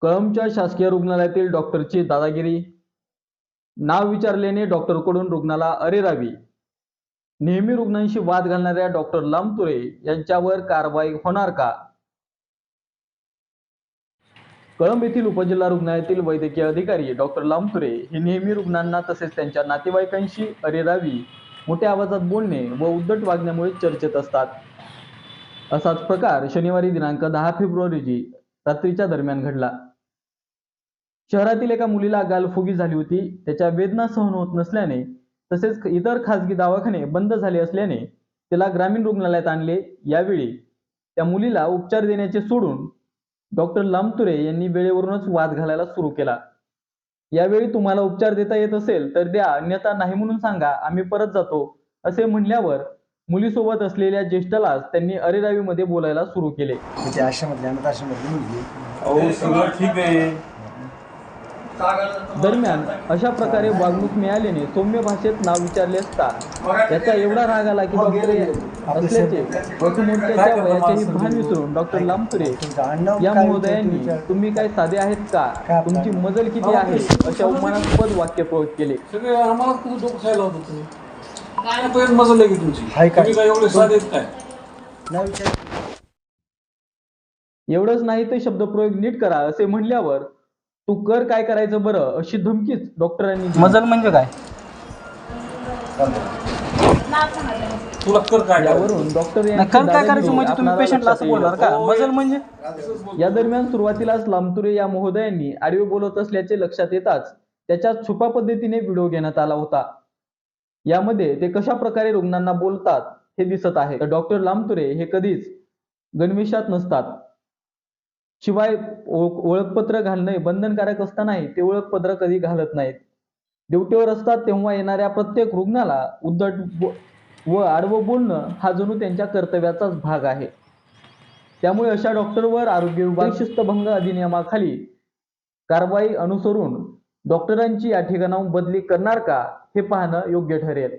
कळंबच्या शासकीय रुग्णालयातील डॉक्टरची दादागिरी, नाव विचारल्याने डॉक्टरकडून रुग्णाला अरेरावी. नेहमी रुग्णांशी वाद घालणाऱ्या डॉक्टर लामतुरे यांच्यावर कारवाई होणार का? कळंब येथील उपजिल्हा रुग्णालयातील वैद्यकीय अधिकारी डॉक्टर लामतुरे हे नेहमी रुग्णांना तसेच त्यांच्या नातेवाईकांशी अरेरावी, मोठ्या आवाजात बोलणे व उद्धट वागण्यामुळे चर्चेत असतात. असाच प्रकार शनिवारी दिनांक 10 फेब्रुवारी रोजी रात्रीच्या दरम्यान घडला. शहरातील एका मुलीला गालफुगी झाली होती. त्याच्या वेदना सहन होत नसल्याने तसेच इतर खासगी दवाखाने बंद झाले असल्याने तिला ग्रामीण रुग्णालयात आणले. यावेळी त्या मुलीला उपचार देण्याचे सोडून डॉक्टर लामतुरे यांनी वेळेवरूनच वाद घालायला सुरू केला. यावेळी तुम्हाला उपचार देता येत असेल तर द्या, अन्यथा नाही म्हणून सांगा, आम्ही परत जातो, असे म्हणल्यावर मुलीसोबत असलेल्या ज्येष्ठालाच त्यांनी अरेरावीमध्ये बोलायला सुरू केले. दरम्यान अशा प्रकारे वागणूक मिळाल्याने सौम्य भाषेत नाव विचारले असता त्याचा एवढा राग आला की डॉक्टर असल्याचे व समोरच्याच्या वयाचेही भान विसरून डॉक्टर लामतुरे या महोदयांनी तुम्ही काय साधे आहेत का, तुमची मजल किती आहे, अशा अपमानास्पद वाक्य प्रयोग केले. एवढंच नाही तर शब्दप्रयोग नीट करा असे म्हणल्यावर तू कर काय करायचं बरं, अशी धमकीच डॉक्टरांनी दिली. मजल म्हणजे काय? तुला कर काय यावरून डॉक्टर यांची काय दादागिरी करायचं म्हणजे तुम्ही आपणाला पेशंटला लक्षात असं बोलणार का? येईल. मजल म्हणजे या दरम्यान सुरुवातीलाच लामतुरे या महोदयांनी आडवे बोलत असल्याचे लक्षात येताच त्याच्यात छुपा पद्धतीने व्हिडिओ घेण्यात आला होता. यामध्ये ते कशा प्रकारे रुग्णांना बोलतात हे दिसत आहे. तर डॉक्टर लामतुरे हे कधीच गणवेशात नसतात. शिवाय ओळखपत्र घालणे बंधनकारक असतानाही ते ओळखपत्र कधी घालत नाहीत. ड्युटीवर असतात तेव्हा येणाऱ्या प्रत्येक रुग्णाला उद्धट व आडवं बोलणं हा जणू त्यांच्या कर्तव्याचाच भाग आहे. त्यामुळे अशा डॉक्टरवर आरोग्य विभाग शिस्तभंग अधिनियमाखाली कारवाई अनुसरून डॉक्टरांची या ठिकाणाहून बदली करणार का हे पाहणं योग्य ठरेल.